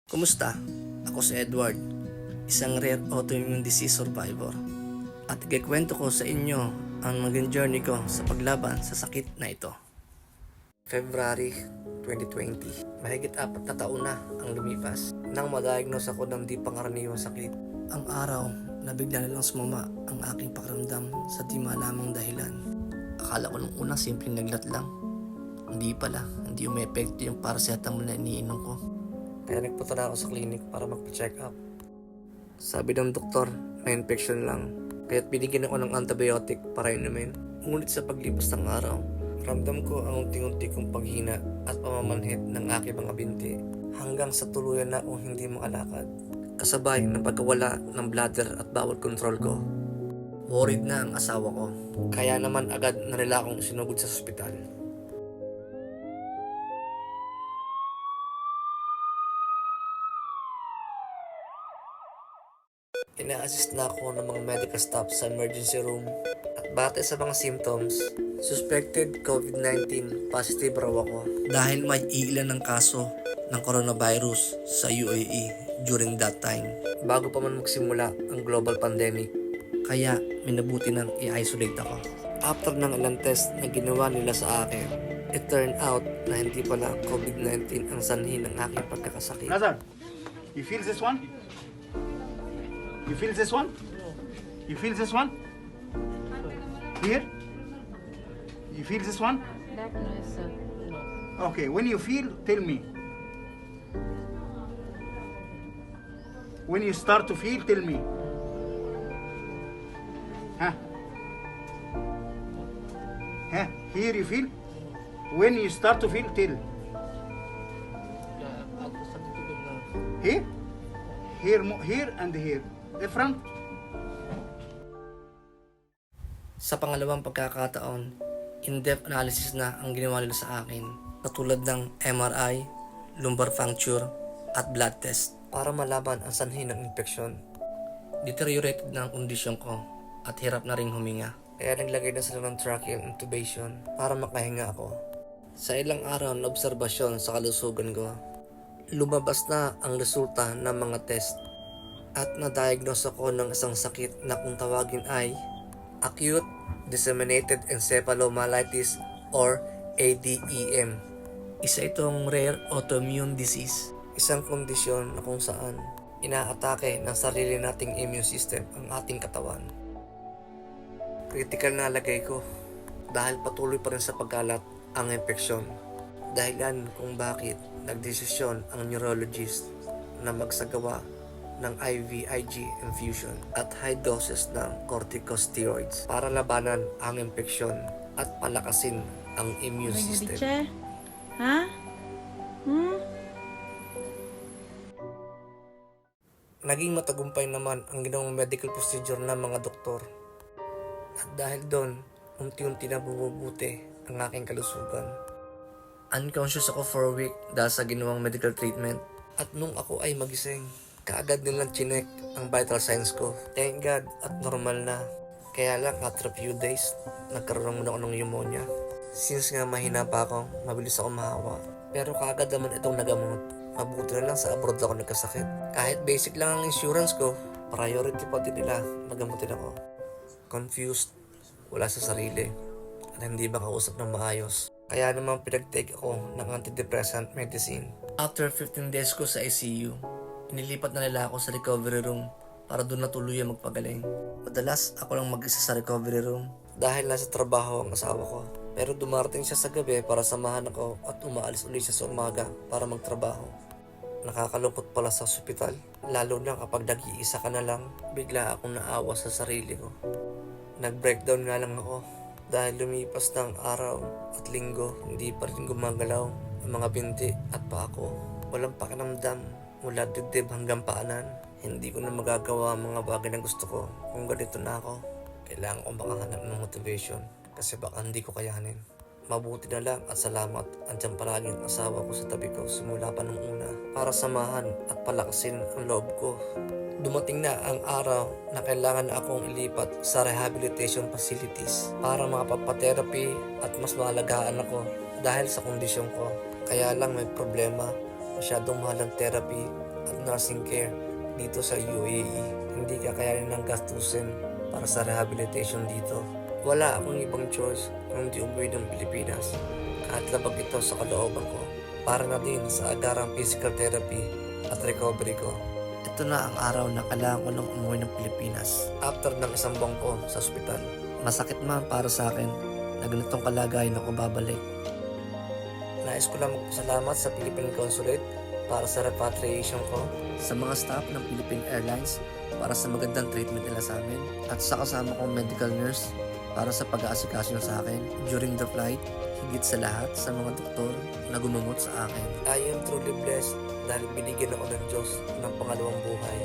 Kumusta? Ako si Edward, isang rare autoimmune disease survivor. At ikikwento ko sa inyo ang maging journey ko sa paglaban sa sakit na ito. February 2020, mahigit 4 na taon na ang lumipas nang ma-diagnose ako ng di pangkaraniwang sakit. Ang araw na bigla nilang sumama ang aking pakiramdam sa di malamang dahilan. Akala ko nung una simpleng naglat lang. Hindi pala, hindi umepekto yung paracetamol na iniinom ko. Kaya nagpunta na ako sa clinic para magpa-check up. Sabi ng doktor, may infection lang. Kaya't binigyan ako ng antibiotic para inumin. Ngunit sa paglipas ng araw, ramdam ko ang unti-unti kong paghina at pamamanhid ng aking mga binti. Hanggang sa tuluyan na akong hindi makalakad. Kasabay ng pagkawala ng bladder at bowel control ko. Worried na ang asawa ko. Kaya naman agad na nila akong sinugod sa ospital. Ina-assist na ako ng mga medical staff sa emergency room at batay sa mga symptoms, suspected COVID-19 positive raw ako dahil may ilan ng kaso ng coronavirus sa UAE during that time bago pa man magsimula ang global pandemic. Kaya minabuti nang i-isolate ako. After ng ilang test na ginawa nila sa akin, it turned out na hindi pala COVID-19 ang sanhi ng aking pagkakasakit. Brother, you feel this one? You feel this one? You feel this one? Here? You feel this one? That no, sir. No. Okay, when you feel, tell me. When you start to feel, tell me. Huh? Huh? Here you feel? When you start to feel, tell. Here? Here and here. The front. Sa pangalawang pagkakataon, in-depth analysis na ang ginawa nila sa akin, katulad ng MRI, lumbar puncture, at blood test para malaman ang sanhi ng infeksyon. Deteriorated na ang kondisyon ko at hirap na ring huminga. Kaya naglagay na sila ng tracheal intubation para makahinga ako. Sa ilang araw na obserbasyon sa kalusugan ko, lumabas na ang resulta ng mga test at na-diagnose ako ng isang sakit na kung tawagin ay Acute Disseminated Encephalomyelitis or ADEM. Isa itong rare autoimmune disease, isang kondisyon na kung saan inaatake ng sarili nating immune system ang ating katawan. Critical na lagay ko dahil patuloy pa rin sa pagkalat ang infeksyon. Dahilan kung bakit nagdesisyon ang neurologist na magsagawa ng IVIG infusion at high doses ng corticosteroids para labanan ang infeksyon at palakasin ang immune system. Ha? Naging matagumpay naman ang ginawang medical procedure ng mga doktor. At dahil doon, unti-unti na bumubuti ang aking kalusugan. Unconscious ako for a week dahil sa ginawang medical treatment. At nung ako ay magising, kaagad nilang chinek ang vital signs ko. Thank God at normal na. Kaya lang after a few days, nagkaroon muna ako ng pneumonia. Since nga mahina pa ako, mabilis ako mahawa. Pero kaagad naman itong nagamot. Mabuti na lang sa abroad ako nagkasakit. Kahit basic lang ang insurance ko, priority pa din nila magamutin ako. Confused, wala sa sarili, at hindi makausap ng maayos. Kaya naman pinag-take ako ng antidepressant medicine. After 15 days ko sa ICU, inilipat na nila ako sa recovery room para doon na tuluyan magpagaling. Madalas ako lang mag-isa sa recovery room dahil nasa trabaho ang asawa ko. Pero dumarating siya sa gabi para samahan ako at umaalis ulit siya sa umaga para magtrabaho. Nakakalungkot pala sa ospital, lalo na kapag nag-iisa ka na lang, bigla akong naawa sa sarili ko. Nag-breakdown nga lang ako dahil lumipas ng araw at linggo, hindi pa rin gumagalaw ang mga binti at paa ko. Walang pakiramdam mula dibdib hanggang paanan. Hindi ko na magagawa ang mga bagay na gusto ko kung ganito na ako. Kailangan ko makahanap ng motivation kasi baka hindi ko kayanin. Mabuti na lang at salamat andyan palagi ang asawa ko sa tabi ko simula pa nung una para samahan at palakasin ang loob ko. Dumating na ang araw na kailangan na akong ilipat sa rehabilitation facilities para makapagpa-therapy at mas maalagaan ako dahil sa kondisyon ko. Kaya lang may problema, masyadong mahal ang therapy at nursing care dito sa UAE. Hindi kakayanin ng gastusin para sa rehabilitation dito. Wala akong ibang choice kundi umuwi ng Pilipinas kahit labag ito sa kalooban ko para na din sa agarang physical therapy at recovery ko. Ito na ang araw na kailangan ko nang umuwi ng Pilipinas after ng isang buwan ko sa ospital. Masakit man para sa akin na ganitong kalagayan ako babalik. Nais ko lang magpasalamat sa Philippine Consulate para sa repatriation ko, sa mga staff ng Philippine Airlines para sa magandang treatment nila sa amin, at sa kasama kong medical nurse para sa pag-aasikaso sa akin during the flight, higit sa lahat sa mga doktor na gumamot sa akin. I am truly blessed dahil binigyan ako ng Diyos ng pangalawang buhay.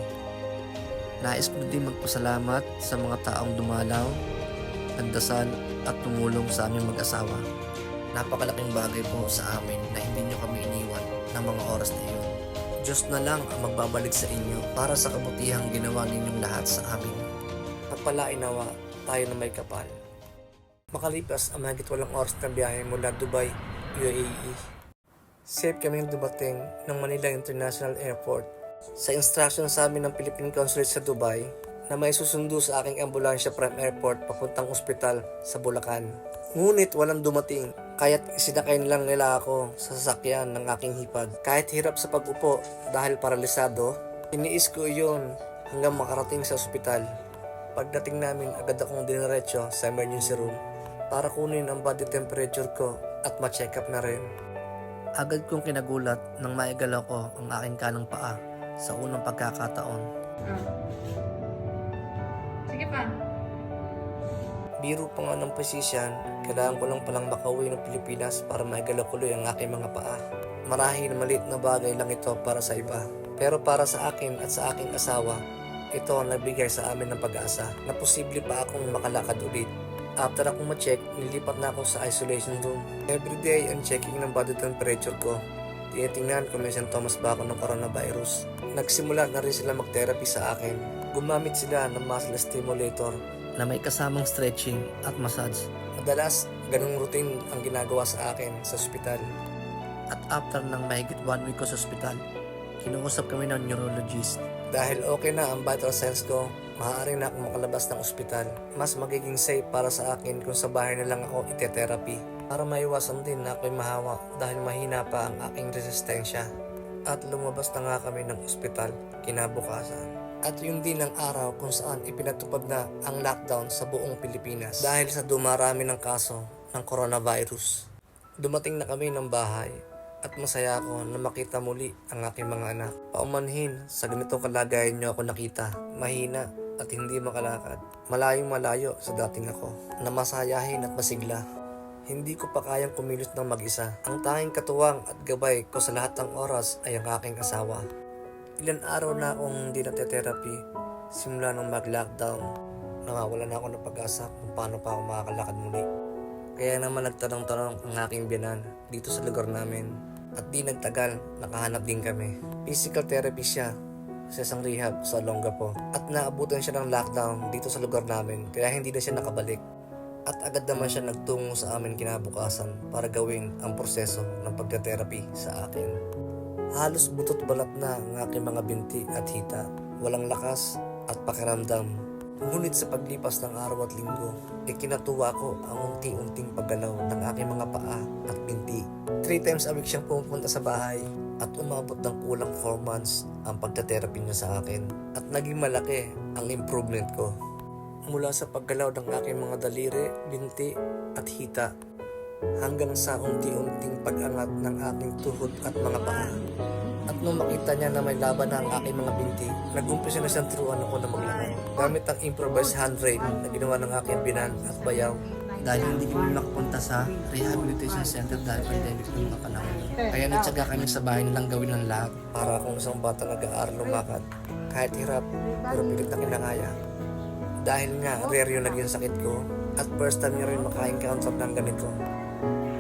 Nais ko din magpasalamat sa mga taong dumalaw, nagdasal at tumulong sa aming mag-asawa. Napakalaking bagay po sa amin na hindi niyo kami iniwan ng mga oras na iyon. Diyos na lang ang magbabalik sa inyo para sa kabutihang ginawa ninyong lahat sa amin. Pagpalain nawa tayo na may kapal. Makalipas ang mahigit 8 oras na biyahe mula Dubai, UAE. Safe kaming dumating ng Manila International Airport. Sa instruction sa amin ng Philippine Consulate sa Dubai na may susundo sa aking ambulansya from airport papuntang ospital sa Bulacan. Ngunit walang dumating, kaya't isinakay lang nila ako sa sasakyan ng aking hipag. Kahit hirap sa pag-upo dahil paralisado, tiniis ko iyon hanggang makarating sa ospital. Pagdating namin, agad akong diniretso sa emergency room para kunin ang body temperature ko at ma-check up na rin. Agad kong kinagulat nang maigalaw ko ang aking kanang paa sa unang pagkakataon. Sige pa. Biro pa nga ng physician, kailangan ko lang palang makauwi ng Pilipinas para maigalaw tuloy ang aking mga paa. Marahil maliit na bagay lang ito para sa iba. Pero para sa akin at sa aking asawa, ito ang nagbigay sa amin ng pag-asa na posible pa akong makalakad ulit. After akong ma-check, nilipat na ako sa isolation room. Everyday ang checking ng body temperature ko. Tinitingnan kung may sintomas ba ako ng coronavirus. Nagsimula na rin sila mag-therapy sa akin. Gumamit sila ng muscle stimulator na may kasamang stretching at massage. Madalas, ganung routine ang ginagawa sa akin sa ospital. At after ng mahigit 1 week ko sa ospital, kinuusap kami ng neurologist. Dahil okay na ang vital signs ko, maaari na akong makalabas ng ospital. Mas magiging safe para sa akin kung sa bahay na lang ako ite-therapy. Para maiwasan din na ako'y mahawa dahil mahina pa ang aking resistensya. At lumabas na nga kami ng ospital kinabukasan. At yun din ang araw kung saan ipinatupad na ang lockdown sa buong Pilipinas dahil sa dumarami ng kaso ng coronavirus. Dumating na kami ng bahay at masaya ako na makita muli ang aking mga anak. Paumanhin sa ganitong kalagayan niyo ako nakita, mahina at hindi makalakad. Malayong malayo sa dating ako, na masayahin at masigla. Hindi ko pa kayang kumilos ng mag-isa. Ang tanging katuwang at gabay ko sa lahat ng oras ay ang aking asawa. Ilan araw na akong hindi na-therapy simula nung mag-lockdown. Nawawala na ako ng pag-asa kung paano pa ako makakalakad muli. Kaya naman nagtanong-tanong ang aking biyanan dito sa lugar namin. At di nagtagal, nakahanap din kami. Physical therapy siya sa isang rehab sa Olongapo. At naabutan siya ng lockdown dito sa lugar namin kaya hindi na siya nakabalik. At agad naman siya nagtungo sa amin kinabukasan para gawin ang proseso ng pagka-therapy sa akin. Halos butot balat na ang aking mga binti at hita. Walang lakas at pakiramdam. Ngunit sa paglipas ng araw at linggo, ikinatuwa ko ang unti-unting paggalaw ng aking mga paa at binti. 3 times a week siyang pumupunta sa bahay at umabot ng kulang 4 months ang pagta-therapy niya sa akin. At naging malaki ang improvement ko. Mula sa paggalaw ng aking mga daliri, binti at hita hanggang sa unti-unting pag-angat ng aking tuhod at mga paa. At nung makita niya na may laban na ang aking mga binti, nag-umpisa na siyang turuan ako na maglakad. Gamit ang improvised handrail na ginawa ng aking binan at bayaw. Dahil hindi kami makapunta sa rehabilitation center dahil pandemic ng mga panahon. Kaya nagtsaga kami sa bahay nilang gawin ng lahat para akong isang bata nag-aaral lumakad. Kahit hirap, pero pilit na kinakaya. Dahil nga rare yung naging sakit ko at first time niya rin maka-encounter ng ganito.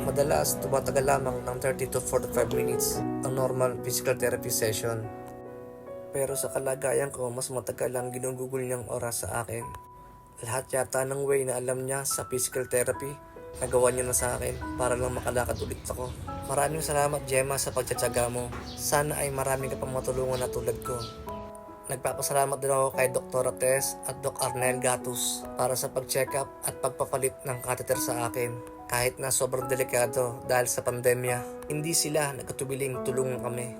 Madalas, tumatagal lamang ng 30 to 45 minutes ang normal physical therapy session. Pero sa kalagayan ko, mas matagal ang ginugugol niyang oras sa akin. Lahat yata ng way na alam niya sa physical therapy nagawa niyo na sa akin para lang makalakad ulit ako. Maraming salamat, Gemma, sa pagtsatsaga mo. Sana ay marami ka pang matulungan na tulad ko. Nagpapasalamat din ako kay Dr. Tess at Dr. Arnel Gatus para sa pag-check up at pagpapalit ng catheter sa akin. Kahit na sobrang delikado dahil sa pandemya, hindi sila nagkatubiling tulungan kami.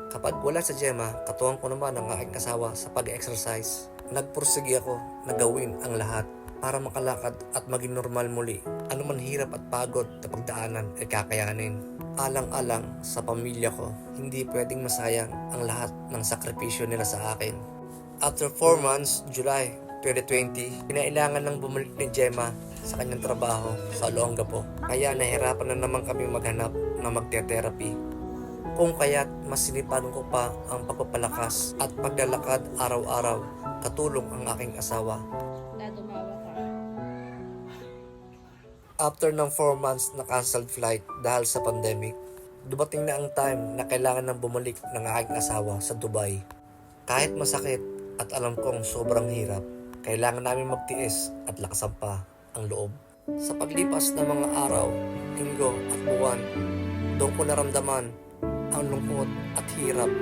Kapag wala sa Gemma, katuwang ko naman ang aking asawa sa pag-exercise. Nagpursige ako na gawin ang lahat para makalakad at maging normal muli. Ano man hirap at pagod na pagdaanan ay kakayanin. Alang-alang sa pamilya ko, hindi pwedeng masayang ang lahat ng sakripisyo nila sa akin. After 4 months, July 2020, kinailangan ng bumalik ni Gemma sa kanyang trabaho sa Olongapo. Kaya nahirapan na naman kami maghanap na magte-therapy. Kung kaya't mas sinipan ko pa ang pagpapalakas at paglalakad araw-araw, katulong ang aking asawa. After ng 4 months na canceled flight dahil sa pandemic, dumating na ang time na kailangan nang bumalik ng aking asawa sa Dubai. Kahit masakit at alam kong sobrang hirap, kailangan namin magtiis at lakasan pa ang loob. Sa paglipas ng mga araw, linggo at buwan, doon ko naramdaman ang lungkot at hirap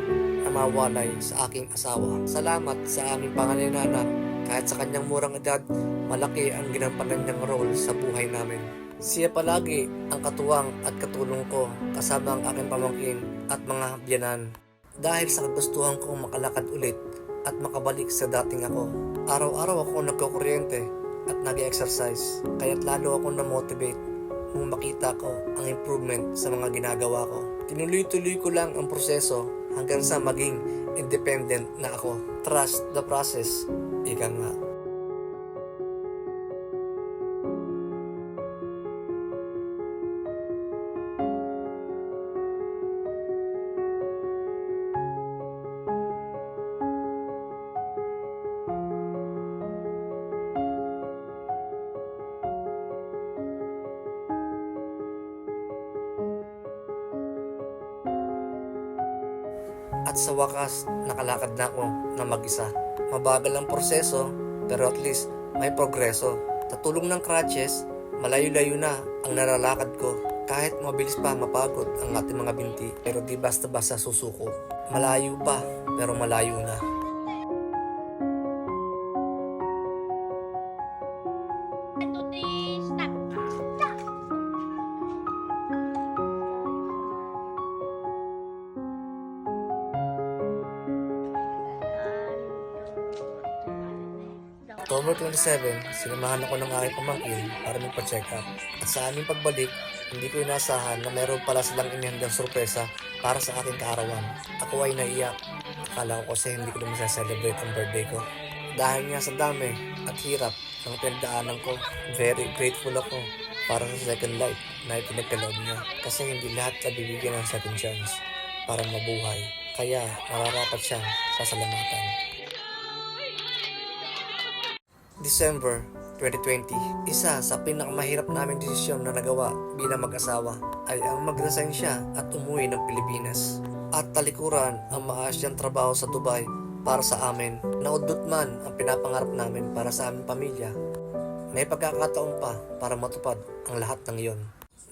na mawalay sa aking asawa. Salamat sa aming panganay na anak. Kahit sa kanyang murang edad, malaki ang ginampanan niyang role sa buhay namin. Siya palagi ang katuwang at katulong ko kasama ang aking pamangkin at mga biyanan. Dahil sa kagustuhan kong makalakad ulit at makabalik sa dating ako. Araw-araw ako nagkukuryente at nag-exercise. Kaya't lalo ako na-motivate nung makita ko ang improvement sa mga ginagawa ko. Tinuloy-tuloy ko lang ang proseso hanggang sa maging independent na ako. Trust the process. Ika nga. At sa wakas, nakalakad na ako na mag-isa. Mabagal ang proseso, pero at least may progreso. Sa tulong ng crutches, malayo-layo na ang nalalakad ko. Kahit mabilis pa mapagod ang ating mga binti, pero di basta-basta susuko. Malayo pa, pero malayo na. October 27, sinamahan ako ng aking pamangkin para magpa-check up. At sa aming pagbalik, hindi ko inasahan na meron pala silang inihandang sorpresa para sa aking kaarawan. Ako ay naiyak. Akala ko kasi hindi ko naman celebrate ang birthday ko. Dahil nga sa dami at hirap ng pinagdaanan ko, very grateful ako para sa second life na ipinagkaloob niya. Kasi hindi lahat nabibigyan ng second chance para mabuhay. Kaya nararapat siyang sasalamatan. December 2020, isa sa pinakamahirap naming desisyon na nagawa bilang mag-asawa ay ang mag-resign siya at umuwi ng Pilipinas. At talikuran ang maayos niyang trabaho sa Dubai para sa amin. Naudot man ang pinapangarap namin para sa aming pamilya. May pagkakataon pa para matupad ang lahat ng iyon.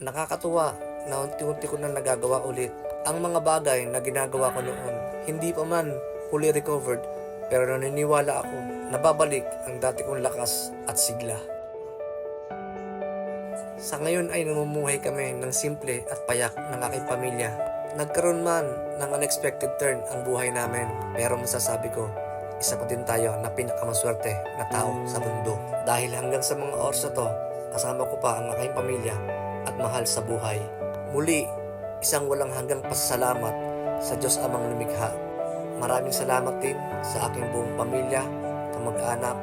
Nakakatuwa na unti-unti ko na nagagawa ulit ang mga bagay na ginagawa ko noon. Hindi pa man fully recovered, pero naniniwala ako na babalik ang dati kong lakas at sigla. Sa ngayon ay namumuhay kami ng simple at payak ng aking pamilya. Nagkaroon man ng unexpected turn ang buhay namin, pero masasabi ko, isa pa din tayo na pinakamaswerte na tao sa mundo. Dahil hanggang sa mga oras na to, kasama ko pa ang aking pamilya at mahal sa buhay. Muli, isang walang hanggang pasasalamat sa Diyos Amang Lumikha. Maraming salamat din sa aking buong pamilya, kamag-anak,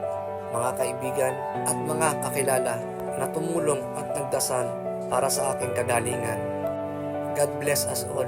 mga kaibigan at mga kakilala na tumulong at nagdasal para sa aking kagalingan. God bless us all.